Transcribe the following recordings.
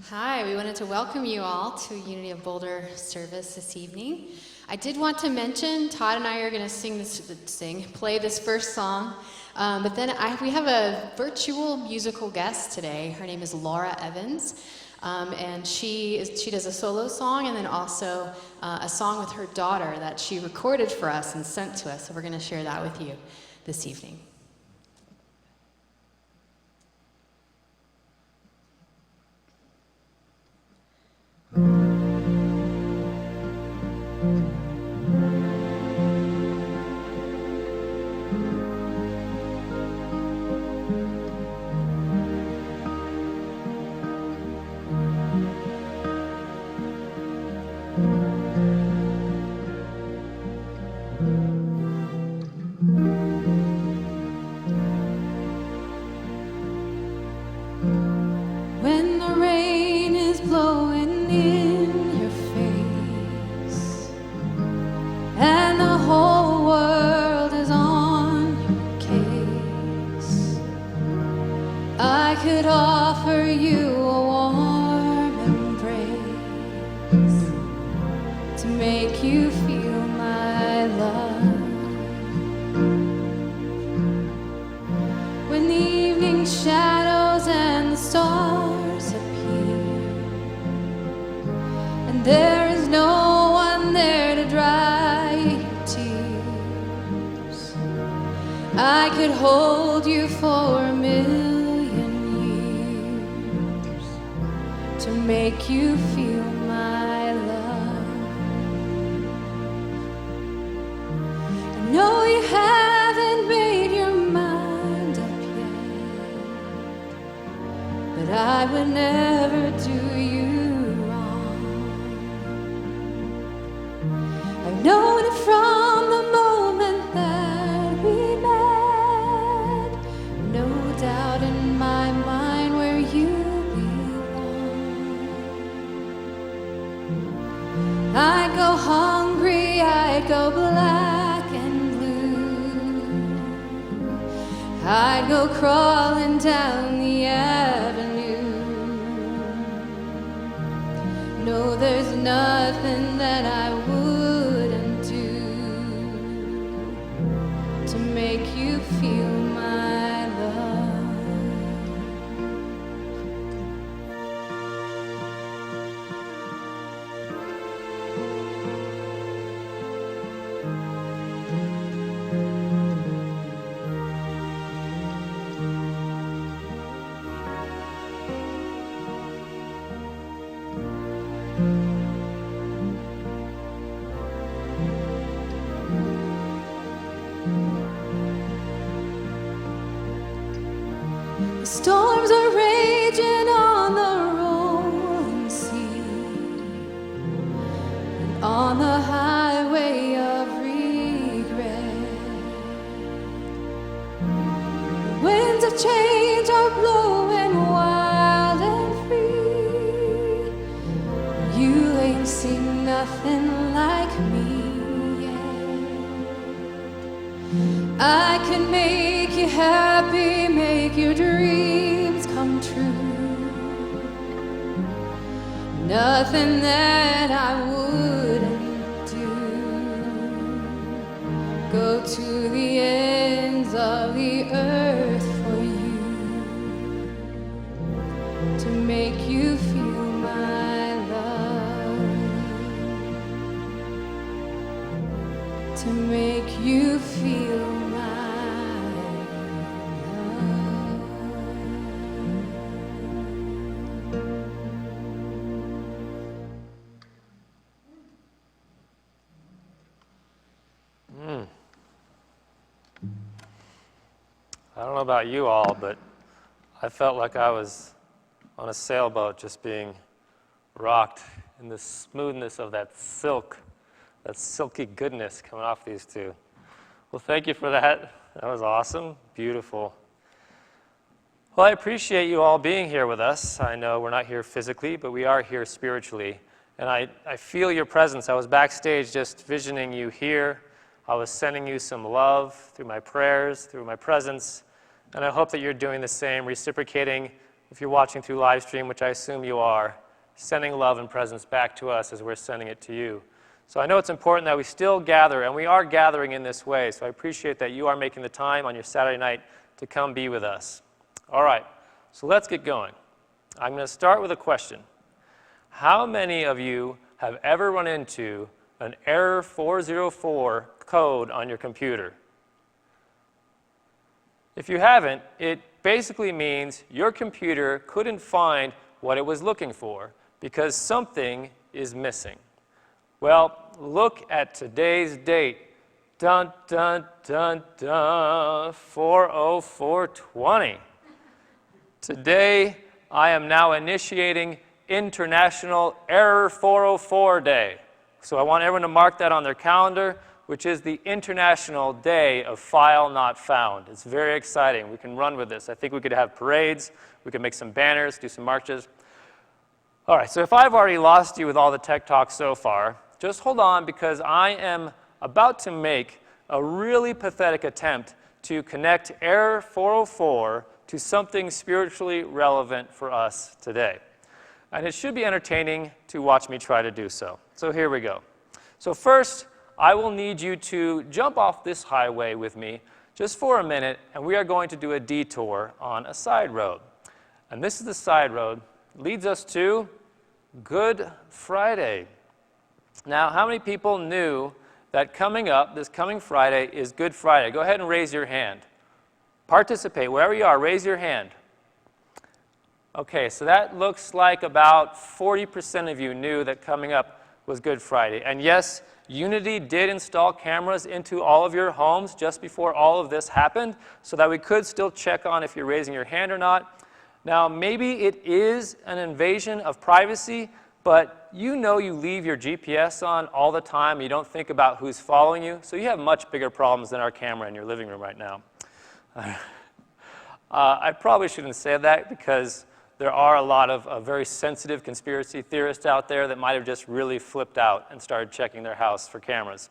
Hi, we wanted to welcome you all to Unity of Boulder service this evening. I did want to mention Todd and I are going to play this first song, but then we have a virtual musical guest today. Her name is Laura Evans, and she does a solo song and then also a song with her daughter that she recorded for us and sent to us. So we're going to share that with you this evening. When the rain is blowing in your face and the whole world is on your case, I could offer you a warm embrace to make you feel my love. When the evening shadows and the stars appear, and there is no one there to dry your tears, I could hold you for a million years to make you feel my love. I know you haven't made your mind up yet, but I would never do you wrong. I've known it from the moment that we met, no doubt in my mind where you belong. I'd go hungry, I'd go black and blue, I'd go crawling down the avenue. No, there's nothing that I wouldn't do to make you feel my love. The storms are raging on the rolling sea, and on the highway of regret. The winds of change are blowing wild and free. You ain't seen nothing like me yet. I can make you happy, make your dreams come true. Nothing that I wouldn't do. Go to the ends of the earth for you to make you feel my love, to make you feel my love. I don't know about you all, but I felt like I was on a sailboat just being rocked in the smoothness of that silky goodness coming off these two. Well, thank you for that. That was awesome, beautiful. Well, I appreciate you all being here with us. I know we're not here physically, but we are here spiritually. And I feel your presence. I was backstage just visioning you here. I was sending you some love through my prayers, through my presence. And I hope that you're doing the same, reciprocating if you're watching through live stream, which I assume you are, sending love and presence back to us as we're sending it to you. So I know it's important that we still gather, and we are gathering in this way, so I appreciate that you are making the time on your Saturday night to come be with us. All right, so let's get going. I'm going to start with a question. How many of you have ever run into an error 404 code on your computer? If you haven't, it basically means your computer couldn't find what it was looking for because something is missing. Well, look at today's date. Dun, dun, dun, dun, 40420. Today, I am now initiating International Error 404 Day. So I want everyone to mark that on their calendar, which is the International Day of File Not Found. It's very exciting. We can run with this. I think we could have parades. We could make some banners, do some marches. All right, so if I've already lost you with all the tech talk so far, just hold on because I am about to make a really pathetic attempt to connect Error 404 to something spiritually relevant for us today. And it should be entertaining to watch me try to do so. So here we go. So first, I will need you to jump off this highway with me just for a minute, and we are going to do a detour on a side road. And this is the side road. It leads us to Good Friday. Now, how many people knew that coming up, this coming Friday, is Good Friday? Go ahead and raise your hand. Participate. Wherever you are, raise your hand. Okay, so that looks like about 40% of you knew that coming up was Good Friday. And yes, Unity did install cameras into all of your homes just before all of this happened so that we could still check on if you're raising your hand or not. Now, maybe it is an invasion of privacy, but you know you leave your GPS on all the time. You don't think about who's following you, so you have much bigger problems than our camera in your living room right now. I probably shouldn't say that because there are a lot of very sensitive conspiracy theorists out there that might have just really flipped out and started checking their house for cameras.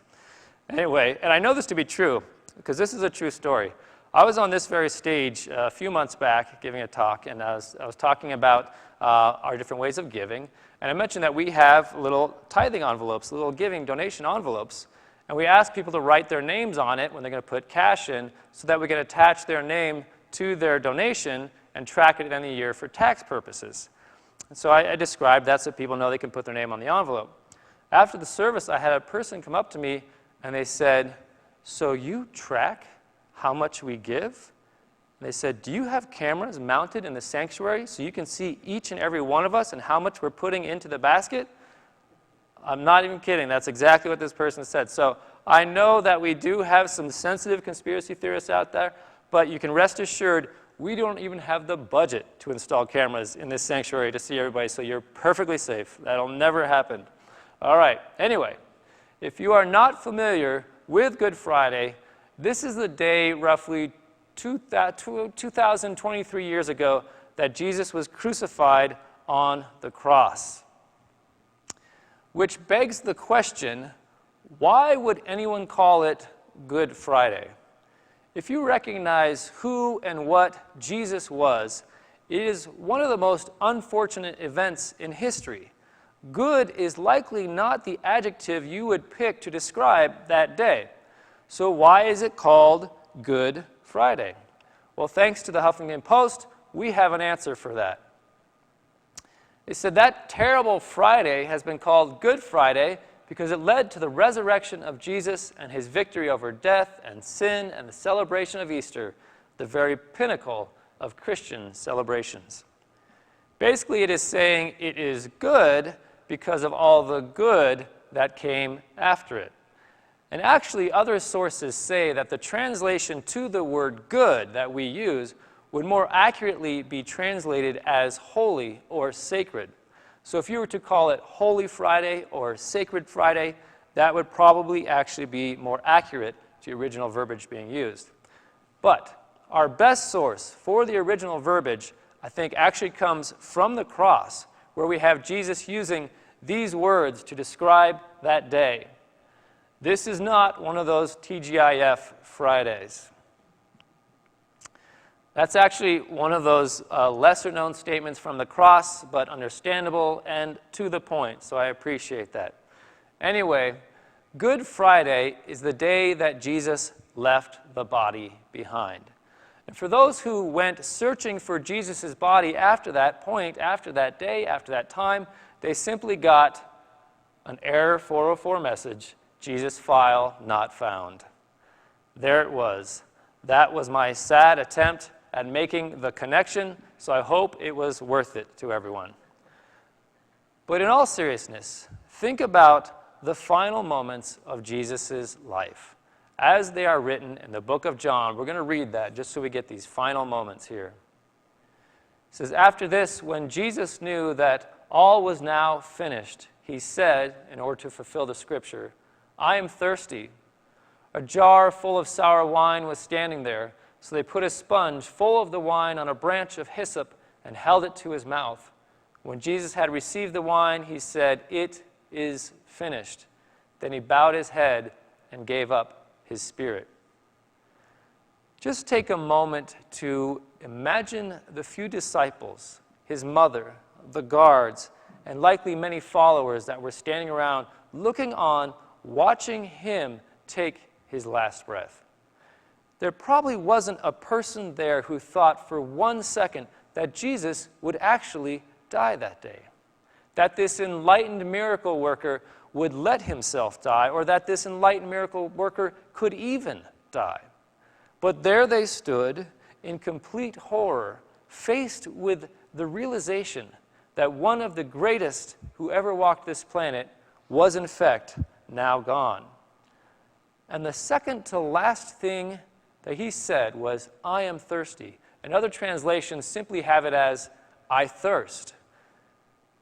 Anyway, and I know this to be true because this is a true story. I was on this very stage a few months back giving a talk, and I was talking about our different ways of giving. And I mentioned that we have little tithing envelopes, little giving donation envelopes. And we ask people to write their names on it when they're going to put cash in so that we can attach their name to their donation and track it at the end of the year for tax purposes. And so I described that so people know they can put their name on the envelope. After the service, I had a person come up to me and they said, "So you track how much we give?" And they said, "Do you have cameras mounted in the sanctuary so you can see each and every one of us and how much we're putting into the basket?" I'm not even kidding. That's exactly what this person said. So I know that we do have some sensitive conspiracy theorists out there, but you can rest assured we don't even have the budget to install cameras in this sanctuary to see everybody, so you're perfectly safe. That'll never happen. All right. Anyway, if you are not familiar with Good Friday, this is the day roughly 2,023 years ago that Jesus was crucified on the cross. Which begs the question, why would anyone call it Good Friday? If you recognize who and what Jesus was, it is one of the most unfortunate events in history. Good is likely not the adjective you would pick to describe that day. So why is it called Good Friday? Well, thanks to the Huffington Post, we have an answer for that. They said that terrible Friday has been called Good Friday because it led to the resurrection of Jesus and his victory over death and sin and the celebration of Easter, the very pinnacle of Christian celebrations. Basically, it is saying it is good because of all the good that came after it. And actually, other sources say that the translation to the word good that we use would more accurately be translated as holy or sacred. So if you were to call it Holy Friday or Sacred Friday, that would probably actually be more accurate to the original verbiage being used. But our best source for the original verbiage, I think, actually comes from the cross, where we have Jesus using these words to describe that day. This is not one of those TGIF Fridays. That's actually one of those lesser-known statements from the cross, but understandable and to the point, so I appreciate that. Anyway, Good Friday is the day that Jesus left the body behind. And for those who went searching for Jesus' body after that point, after that day, after that time, they simply got an error 404 message, Jesus file not found. There it was. That was my sad attempt at making the connection, so I hope it was worth it to everyone. But in all seriousness, think about the final moments of Jesus' life. As they are written in the book of John, we're going to read that just so we get these final moments here. It says, after this, when Jesus knew that all was now finished, he said, in order to fulfill the scripture, I am thirsty. A jar full of sour wine was standing there, so they put a sponge full of the wine on a branch of hyssop and held it to his mouth. When Jesus had received the wine, he said, it is finished. Then he bowed his head and gave up his spirit. Just take a moment to imagine the few disciples, his mother, the guards, and likely many followers that were standing around looking on, watching him take his last breath. There probably wasn't a person there who thought for 1 second that Jesus would actually die that day, that this enlightened miracle worker would let himself die, or that this enlightened miracle worker could even die. But there they stood in complete horror, faced with the realization that one of the greatest who ever walked this planet was in fact now gone. And the second to last thing that he said was, I am thirsty. And other translations simply have it as, I thirst.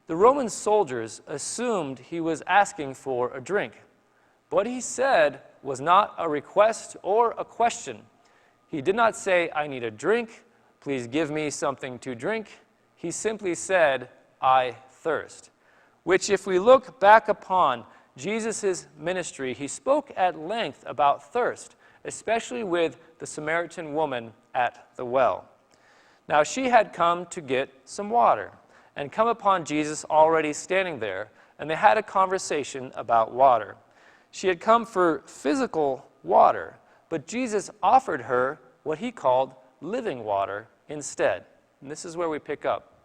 The Roman soldiers assumed he was asking for a drink. What he said was not a request or a question. He did not say, I need a drink, please give me something to drink. He simply said, I thirst. Which, if we look back upon Jesus' ministry, he spoke at length about thirst, especially with the Samaritan woman at the well. Now, she had come to get some water and come upon Jesus already standing there, and they had a conversation about water. She had come for physical water, but Jesus offered her what he called living water instead. And this is where we pick up.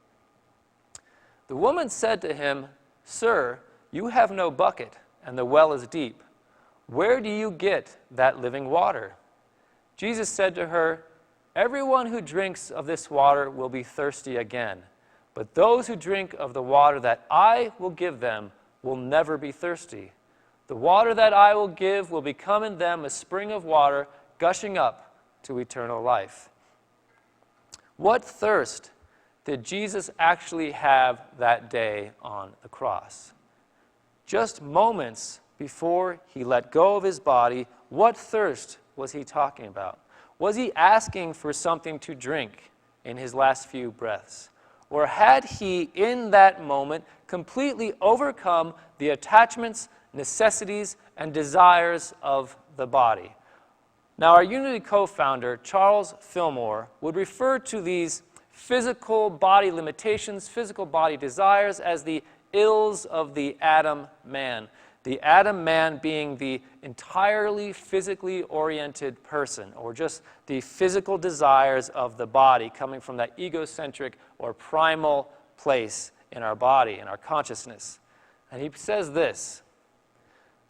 The woman said to him, Sir, you have no bucket, and the well is deep. Where do you get that living water? Jesus said to her, Everyone who drinks of this water will be thirsty again. But those who drink of the water that I will give them will never be thirsty. The water that I will give will become in them a spring of water gushing up to eternal life. What thirst did Jesus actually have that day on the cross? Just moments before he let go of his body, what thirst was he talking about? Was he asking for something to drink in his last few breaths? Or had he, in that moment, completely overcome the attachments, necessities, and desires of the body? Now, our Unity co-founder, Charles Fillmore, would refer to these physical body limitations, physical body desires, as the ills of the Adam man. The Adam man being the entirely physically oriented person, or just the physical desires of the body coming from that egocentric or primal place in our body, in our consciousness. And he says this.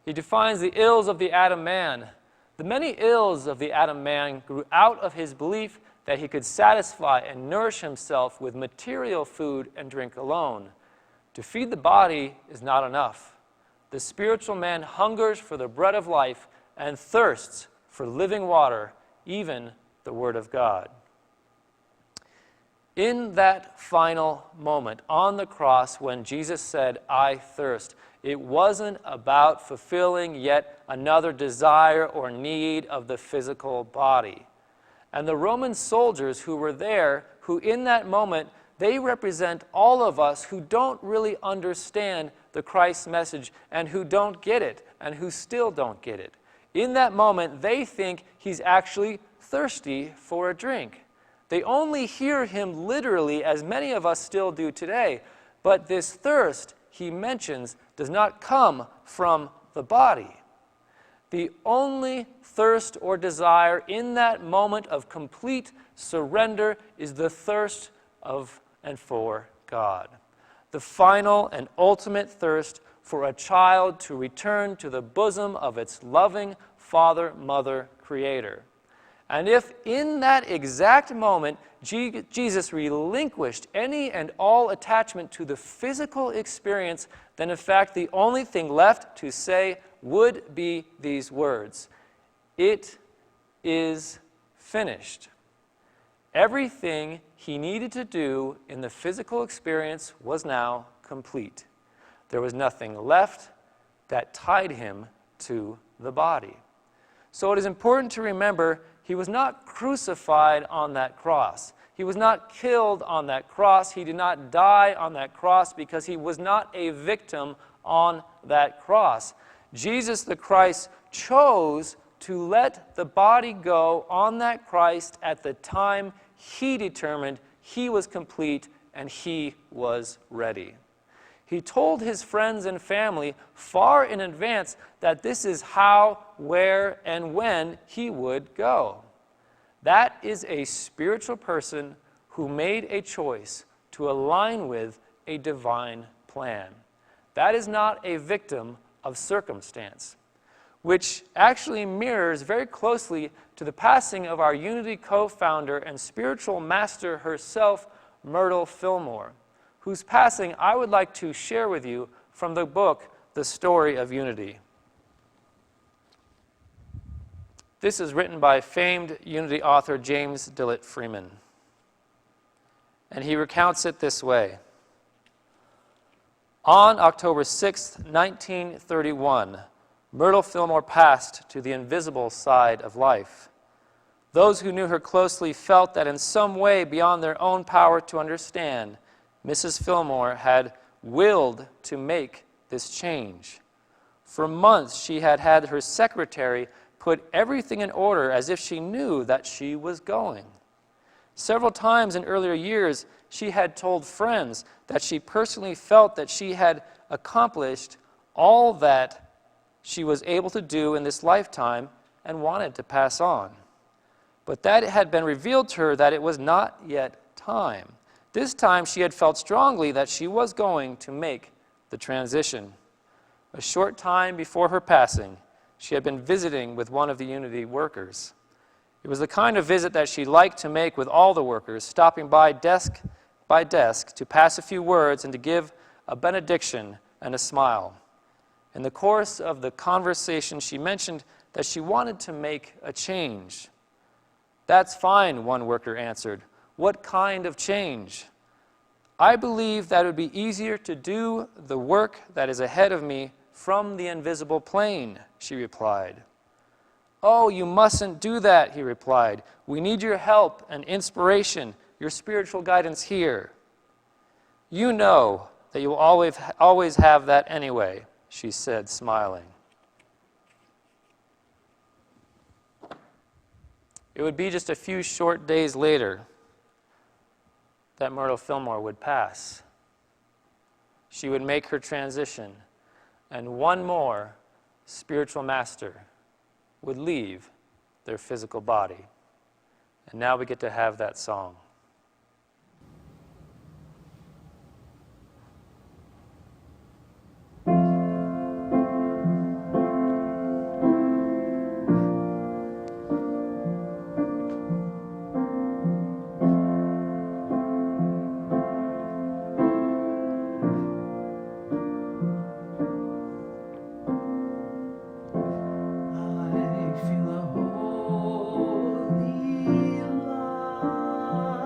He defines the ills of the Adam man. The many ills of the Adam man grew out of his belief that he could satisfy and nourish himself with material food and drink alone. To feed the body is not enough. The spiritual man hungers for the bread of life and thirsts for living water, even the Word of God. In that final moment on the cross when Jesus said, I thirst, it wasn't about fulfilling yet another desire or need of the physical body. And the Roman soldiers who were there, who in that moment, they represent all of us who don't really understand the Christ message and who don't get it and who still don't get it. In that moment, they think he's actually thirsty for a drink. They only hear him literally, as many of us still do today. But this thirst he mentions does not come from the body. The only thirst or desire in that moment of complete surrender is the thirst of and for God. The final and ultimate thirst for a child to return to the bosom of its loving father, mother, creator. And if in that exact moment Jesus relinquished any and all attachment to the physical experience, then in fact the only thing left to say would be these words: "It is finished." Everything he needed to do in the physical experience was now complete. There was nothing left that tied him to the body. So it is important to remember he was not crucified on that cross. He was not killed on that cross. He did not die on that cross because he was not a victim on that cross. Jesus the Christ chose to let the body go on that Christ at the time he determined he was complete and he was ready. He told his friends and family far in advance that this is how, where, and when he would go. That is a spiritual person who made a choice to align with a divine plan. That is not a victim of circumstance, which actually mirrors very closely to the passing of our Unity co-founder and spiritual master herself, Myrtle Fillmore, whose passing I would like to share with you from the book, The Story of Unity. This is written by famed Unity author James Dillett Freeman. And he recounts it this way. On October 6, 1931, Myrtle Fillmore passed to the invisible side of life. Those who knew her closely felt that in some way beyond their own power to understand, Mrs. Fillmore had willed to make this change. For months, she had had her secretary put everything in order as if she knew that she was going. Several times in earlier years, she had told friends that she personally felt that she had accomplished all that she was able to do in this lifetime and wanted to pass on. But that it had been revealed to her that it was not yet time. This time she had felt strongly that she was going to make the transition. A short time before her passing, she had been visiting with one of the Unity workers. It was the kind of visit that she liked to make with all the workers, stopping by desk to pass a few words and to give a benediction and a smile. In the course of the conversation, she mentioned that she wanted to make a change. "That's fine," one worker answered. "What kind of change?" "I believe that it would be easier to do the work that is ahead of me from the invisible plane," she replied. "Oh, you mustn't do that," he replied. "We need your help and inspiration, your spiritual guidance here." "You know that you will always have that anyway," she said, smiling. It would be just a few short days later that Myrtle Fillmore would pass. She would make her transition, and one more spiritual master would leave their physical body. And now we get to have that song. I feel a holy light.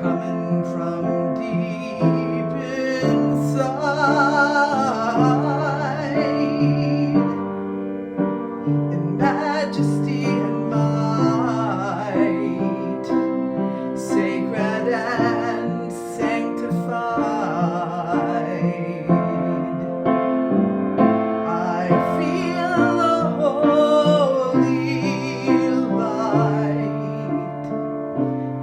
coming from deep inside, in majesty and might, sacred and sanctified. I feel a holy light.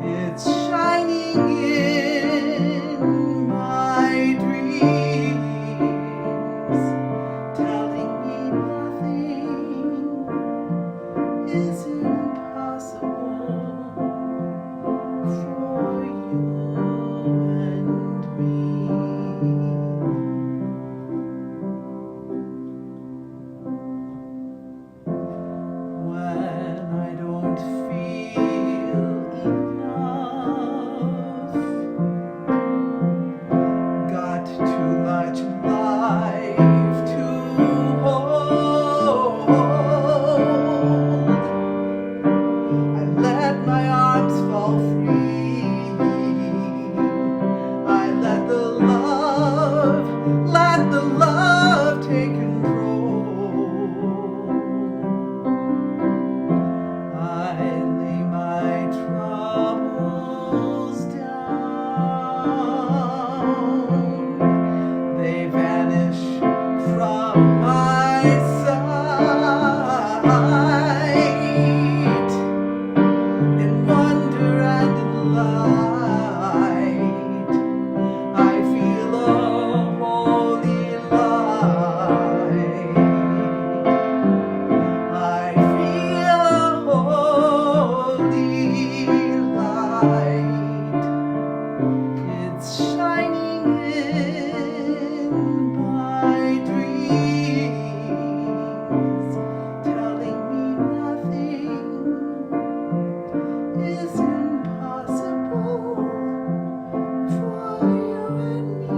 It's shining in my dreams, telling me nothing is impossible for you and me. When I don't feel enough, got too much life to hold, I let my arms fall free. I let the love take control. I lay my troubles down. They vanish from my sight. In wonder and in light, I feel a holy light. I feel a holy light. It's shining in my dreams, telling me nothing is impossible for you and me.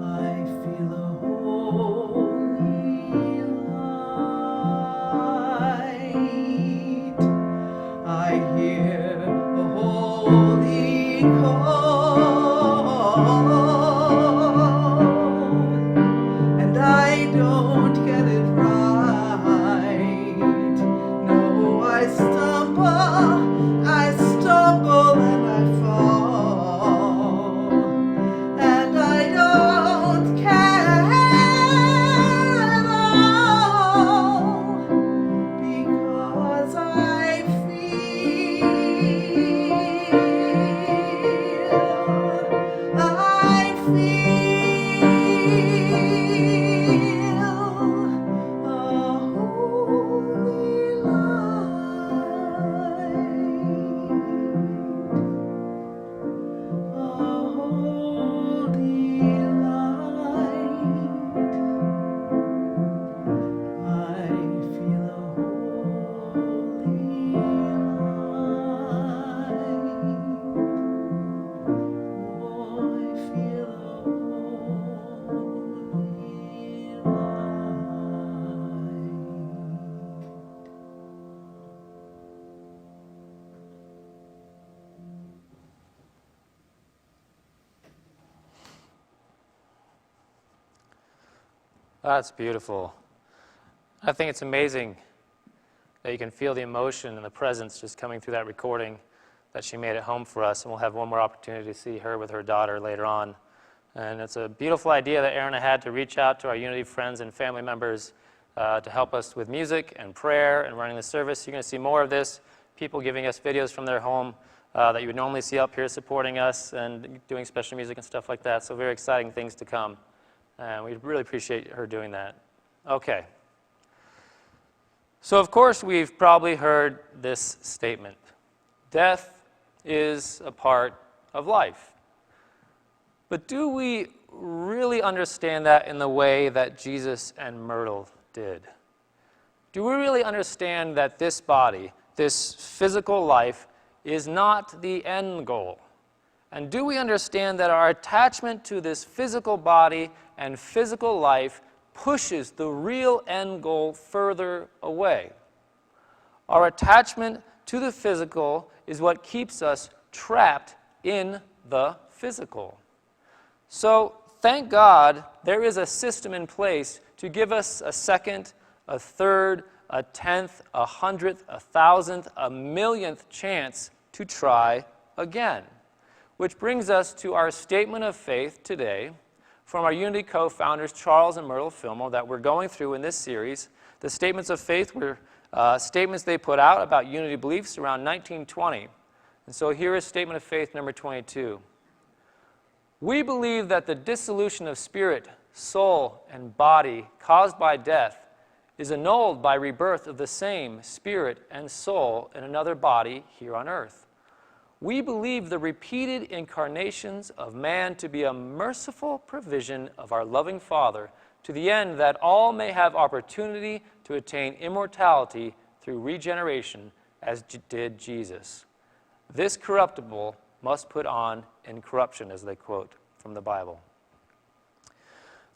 I feel a holy light. I hear a holy call, and I don't get it right. No, I stumble and I fall, and I don't care at all, because I That's beautiful. I think it's amazing that you can feel the emotion and the presence just coming through that recording that she made at home for us, and we'll have one more opportunity to see her with her daughter later on. And it's a beautiful idea that Aaron had to reach out to our Unity friends and family members to help us with music and prayer and running the service. You're going to see more of this, people giving us videos from their home that you would normally see up here supporting us and doing special music and stuff like that. So very exciting things to come. And we really appreciate her doing that. Okay. So of course we've probably heard this statement. Death is a part of life. But do we really understand that in the way that Jesus and Myrtle did? Do we really understand that this body, this physical life, is not the end goal? And do we understand that our attachment to this physical body and physical life pushes the real end goal further away. Our attachment to the physical is what keeps us trapped in the physical. So, thank God there is a system in place to give us a second, a third, a 10th, a 100th, a 1,000th, a millionth chance to try again. Which brings us to our statement of faith today from our Unity co-founders, Charles and Myrtle Fillmore, that we're going through in this series. The statements of faith were statements they put out about Unity beliefs around 1920. And so here is statement of faith number 22. We believe that the dissolution of spirit, soul, and body caused by death is annulled by rebirth of the same spirit and soul in another body here on earth. We believe the repeated incarnations of man to be a merciful provision of our loving Father, to the end that all may have opportunity to attain immortality through regeneration, as did Jesus. This corruptible must put on incorruption, as they quote from the Bible.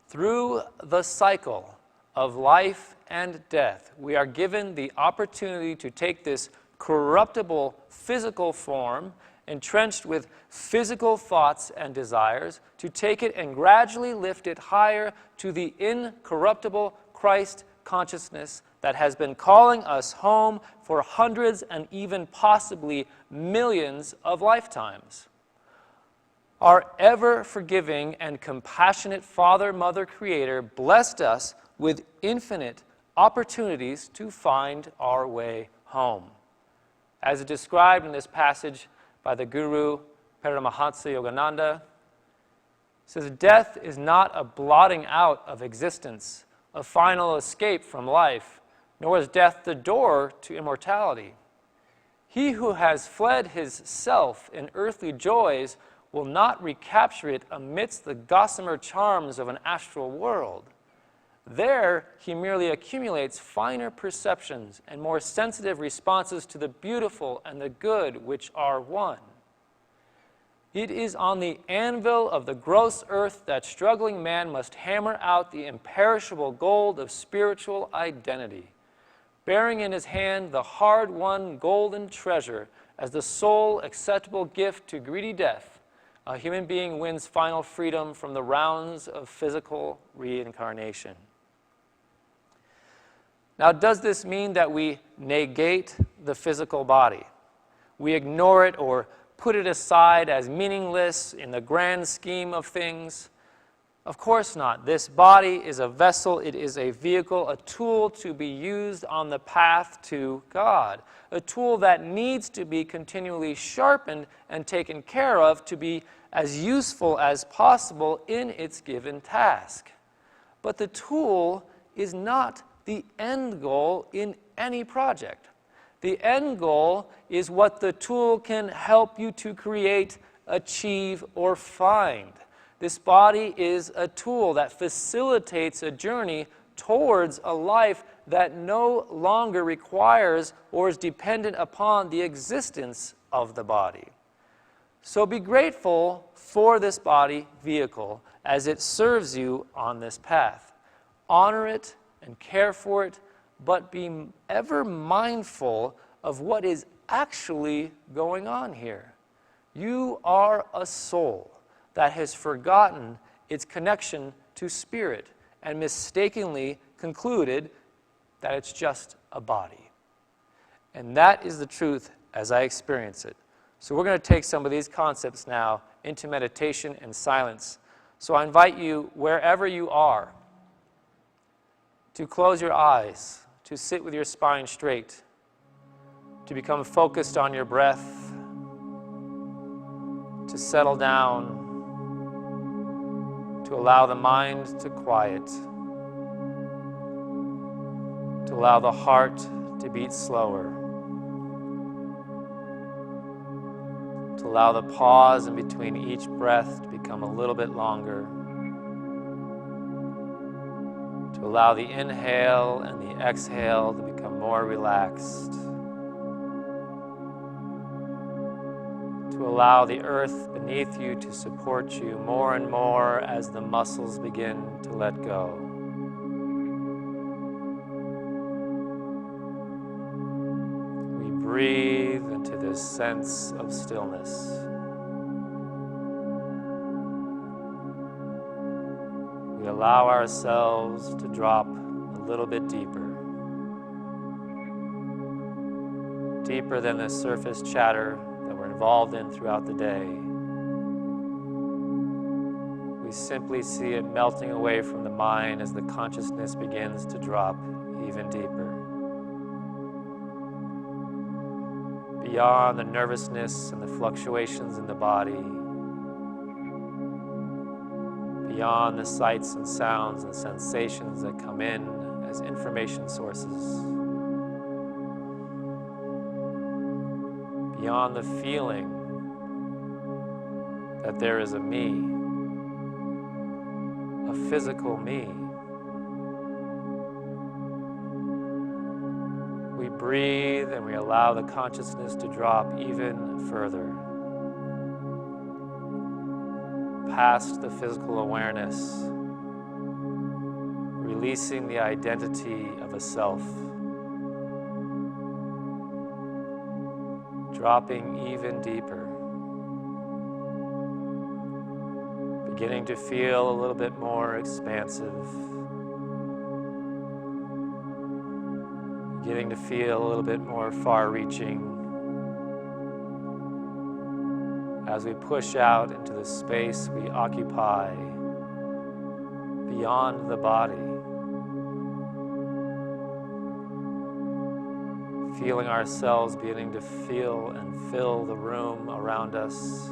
Through the cycle of life and death, we are given the opportunity to take this corruptible physical form, entrenched with physical thoughts and desires, to take it and gradually lift it higher to the incorruptible Christ consciousness that has been calling us home for hundreds and even possibly millions of lifetimes. Our ever-forgiving and compassionate Father, Mother, Creator blessed us with infinite opportunities to find our way home. As described in this passage by the Guru Paramahansa Yogananda, it says, death is not a blotting out of existence, a final escape from life, nor is death the door to immortality. He who has fled his self in earthly joys will not recapture it amidst the gossamer charms of an astral world. There, he merely accumulates finer perceptions and more sensitive responses to the beautiful and the good which are one. It is on the anvil of the gross earth that struggling man must hammer out the imperishable gold of spiritual identity, bearing in his hand the hard-won golden treasure as the sole acceptable gift to greedy death. A human being wins final freedom from the rounds of physical reincarnation. Now, does this mean that we negate the physical body? We ignore it or put it aside as meaningless in the grand scheme of things? Of course not. This body is a vessel, it is a vehicle, a tool to be used on the path to God, a tool that needs to be continually sharpened and taken care of to be as useful as possible in its given task. But the tool is not the end goal in any project. The end goal is what the tool can help you to create, achieve, or find. This body is a tool that facilitates a journey towards a life that no longer requires or is dependent upon the existence of the body. So be grateful for this body vehicle as it serves you on this path. Honor it and care for it, but be ever mindful of what is actually going on here. You are a soul that has forgotten its connection to spirit and mistakenly concluded that it's just a body. And that is the truth as I experience it. So we're going to take some of these concepts now into meditation and silence. So I invite you, wherever you are, to close your eyes, to sit with your spine straight, to become focused on your breath, to settle down, to allow the mind to quiet, to allow the heart to beat slower, to allow the pause in between each breath to become a little bit longer, to allow the inhale and the exhale to become more relaxed, to allow the earth beneath you to support you more and more as the muscles begin to let go. breathe into this sense of stillness. We allow ourselves to drop a little bit deeper. Deeper than the surface chatter that we're involved in throughout the day. We simply see it melting away from the mind as the consciousness begins to drop even deeper. Beyond the nervousness and the fluctuations in the body. Beyond the sights and sounds and sensations that come in as information sources. Beyond the feeling that there is a me, a physical me. We breathe and we allow the consciousness to drop even further, past the physical awareness, releasing the identity of a self. Dropping even deeper, beginning to feel a little bit more expansive, beginning to feel a little bit more far-reaching as we push out into the space we occupy beyond the body. Feeling ourselves beginning to feel and fill the room around us.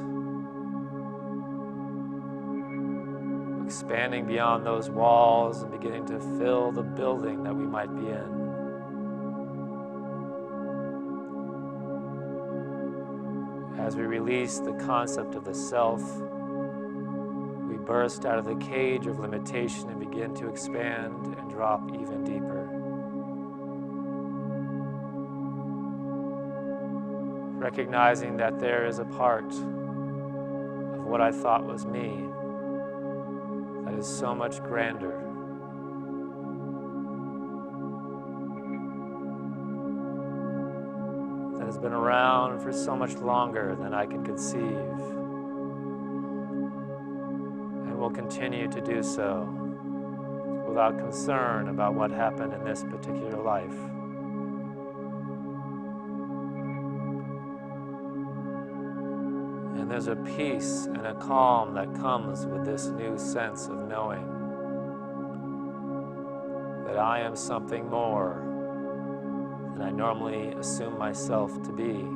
Expanding beyond those walls and beginning to fill the building that we might be in. As we release the concept of the self, we burst out of the cage of limitation and begin to expand and drop even deeper. Recognizing that there is a part of what I thought was me that is so much grander. That has been around for so much longer than I can conceive, and will continue to do so without concern about what happened in this particular life. And there's a peace and a calm that comes with this new sense of knowing that I am something more than I normally assume myself to be.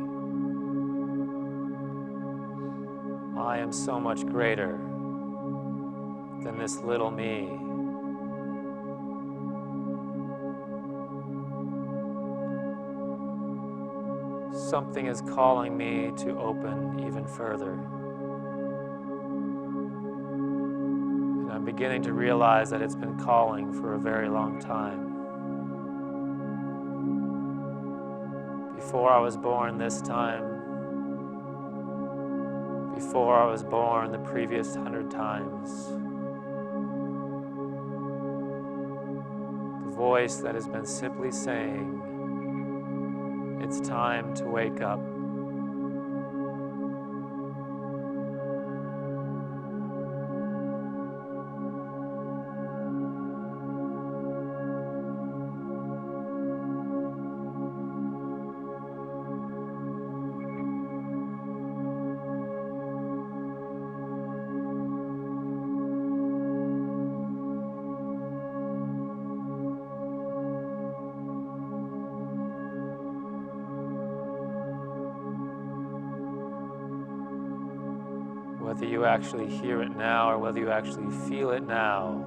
I am so much greater than this little me. Something is calling me to open even further. And I'm beginning to realize that it's been calling for a very long time. Before I was born this time, before I was born the previous 100 times, the voice that has been simply saying, it's time to wake up. Whether you actually hear it now or whether you actually feel it now,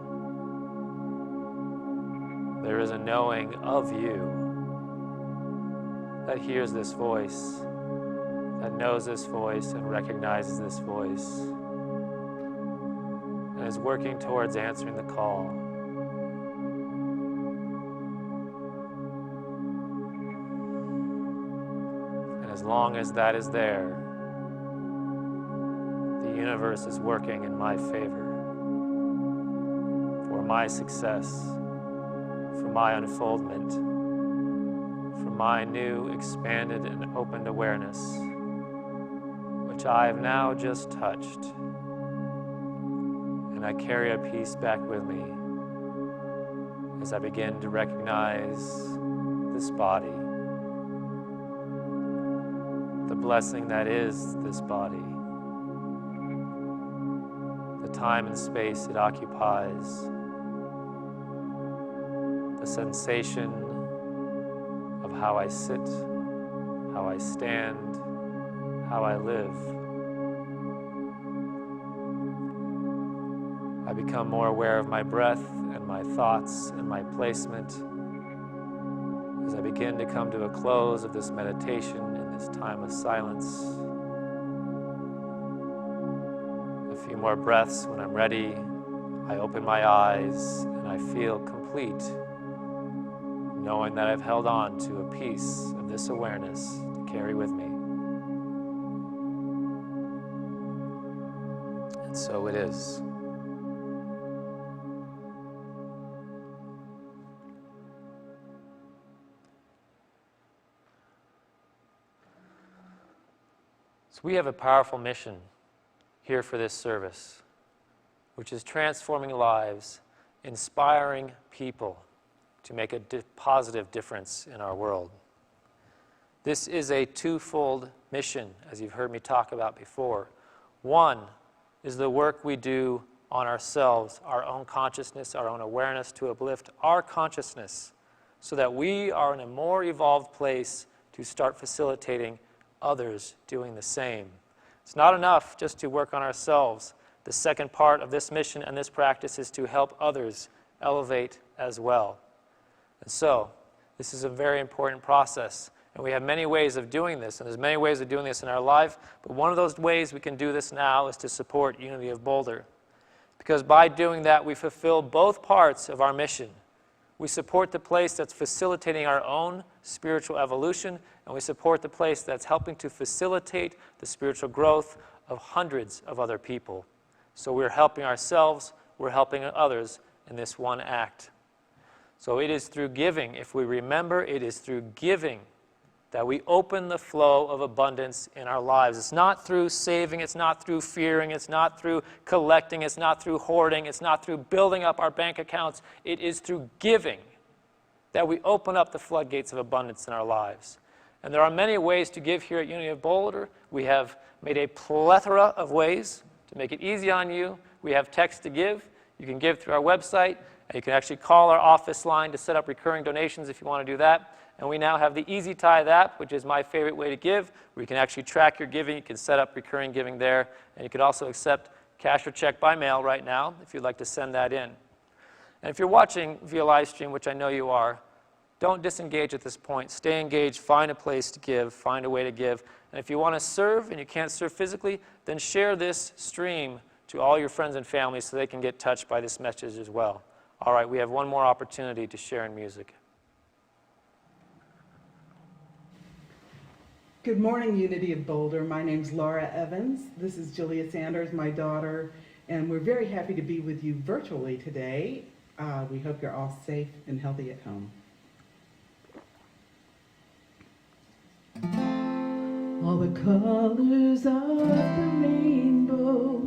there is a knowing of you that hears this voice, that knows this voice and recognizes this voice, and is working towards answering the call. And as long as that is there, the universe is working in my favor, for my success, for my unfoldment, for my new, expanded, and opened awareness, which I have now just touched. And I carry a peace back with me as I begin to recognize this body, the blessing that is this body, the time and space it occupies, the sensation of how I sit, how I stand, how I live. I become more aware of my breath and my thoughts and my placement as I begin to come to a close of this meditation in this time of silence. A few more breaths. When I'm ready, I open my eyes and I feel complete, knowing that I've held on to a piece of this awareness to carry with me. And so it is. So we have a powerful mission here for this service, which is transforming lives, inspiring people to make a positive difference in our world. This is a twofold mission, as you've heard me talk about before. One is the work we do on ourselves, our own consciousness, our own awareness, to uplift our consciousness so that we are in a more evolved place to start facilitating others doing the same. It's not enough just to work on ourselves. The second part of this mission and this practice is to help others elevate as well. And so, this is a very important process. And we have many ways of doing this, and there's many ways of doing this in our life, but one of those ways we can do this now is to support Unity of Boulder. Because by doing that, we fulfill both parts of our mission. We support the place that's facilitating our own spiritual evolution, and we support the place that's helping to facilitate the spiritual growth of hundreds of other people. So we're helping ourselves, we're helping others in this one act. So it is through giving, if we remember, it is through giving that we open the flow of abundance in our lives. It's not through saving, it's not through fearing, it's not through collecting, it's not through hoarding, it's not through building up our bank accounts. It is through giving that we open up the floodgates of abundance in our lives. And there are many ways to give here at Unity of Boulder. We have made a plethora of ways to make it easy on you. We have text to give. You can give through our website, and you can actually call our office line to set up recurring donations if you want to do that. And we now have the Easy Tithe app, which is my favorite way to give, where you can actually track your giving. You can set up recurring giving there. And you can also accept cash or check by mail right now if you'd like to send that in. And if you're watching via live stream, which I know you are, don't disengage at this point. Stay engaged. Find a place to give. Find a way to give. And if you want to serve and you can't serve physically, then share this stream to all your friends and family so they can get touched by this message as well. All right, we have one more opportunity to share in music. Good morning, Unity of Boulder. My name's Laura Evans. This is Julia Sanders, my daughter, and we're very happy to be with you virtually today. We hope you're all safe and healthy at home. All the colors of the rainbow,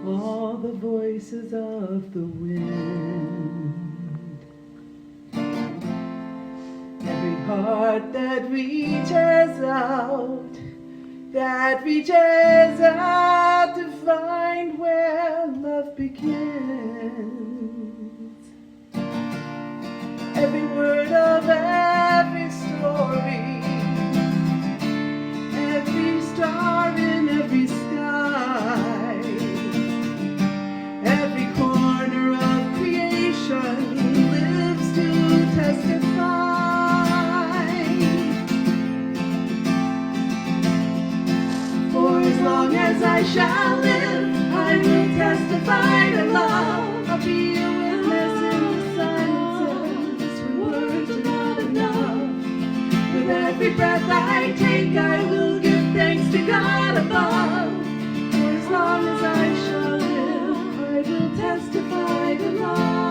all the voices of the wind, every heart that reaches out to find where love begins. Every word of every story, every star in every sky, every corner of creation lives to testify. For as long as I shall live, I will testify to love. I'll be a witness in the silences when words are not enough. With every breath I take, I will give thanks to God above. For as long as I shall live, I will testify to love.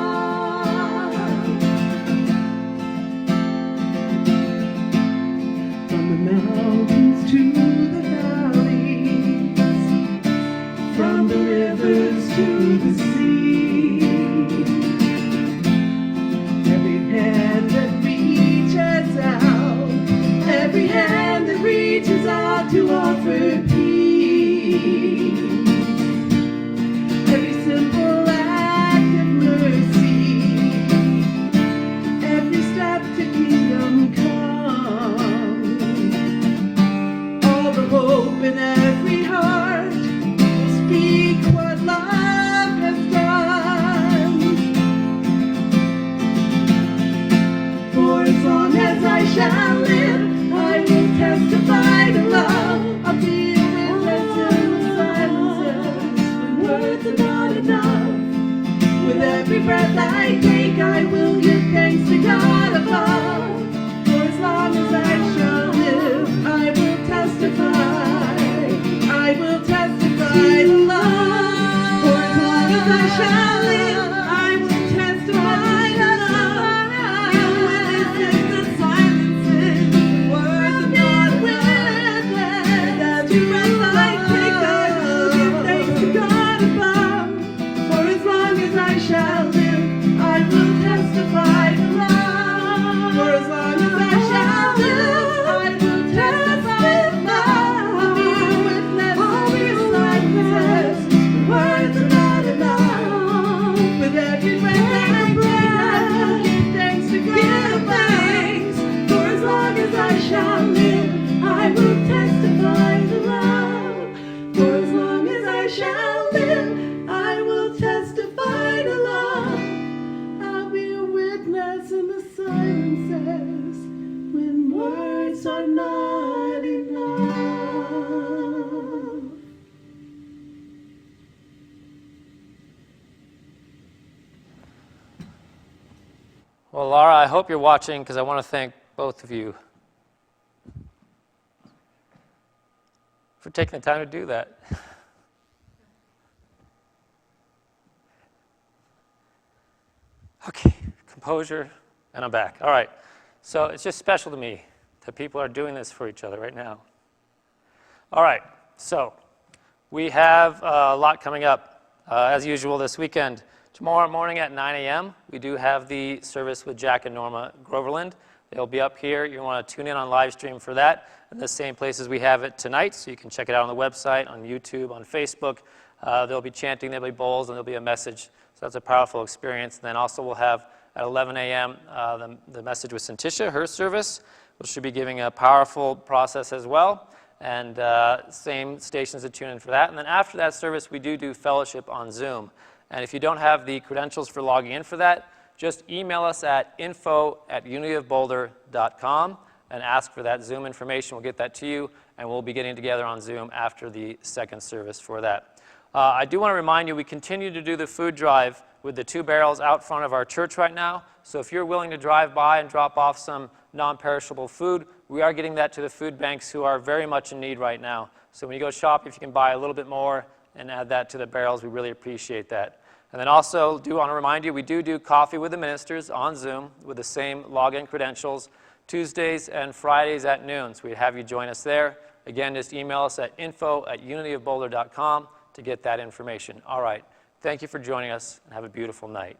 breath I take, I will give thanks to God above. For as long as I shall live, I will testify. I will testify the love. For as long as I shall live, I will testify the love. You witnesses and silences, words of God witness. Every breath I take, I will give thanks to God above. For as long as I shall live, I will testify the love. For as long as I shall live, I will testify the love. I'll be a witness, I'll be a silences, words are not enough. With every breath that I breathe, I will give thanks to God above. For as long as I shall live, I will testify the love. For as long as I shall live, I will testify the love. I'll be a witness in the silences when words are not enough. Well, Laura, I hope you're watching because I want to thank both of you for taking the time to do that. Okay, composure, and I'm back. All right, so it's just special to me that people are doing this for each other right now. All right, so we have a lot coming up, as usual, this weekend. Tomorrow morning at 9 a.m., we do have the service with Jack and Norma Groverland. They'll be up here. You want to tune in on live stream for that, in the same places we have it tonight, so you can check it out on the website, on YouTube, on Facebook. They'll be chanting, there'll be bowls, and there'll be a message. So that's a powerful experience. And then also we'll have at 11 a.m. The message with Santisha, her service, which should be giving a powerful process as well. And same stations to tune in for that. And then after that service, we do fellowship on Zoom. And if you don't have the credentials for logging in for that, just email us at info@unityofboulder.com and ask for that Zoom information. We'll get that to you, and we'll be getting together on Zoom after the second service for that. I do want to remind you, we continue to do the food drive with the 2 barrels out front of our church right now. So if you're willing to drive by and drop off some non-perishable food, we are getting that to the food banks who are very much in need right now. So when you go shop, if you can buy a little bit more and add that to the barrels, we really appreciate that. And then also do want to remind you, we do coffee with the ministers on Zoom with the same login credentials, Tuesdays and Fridays at noon. So we'd have you join us there. Again, just email us at info@unityofboulder.com to get that information. All right. Thank you for joining us, and have a beautiful night.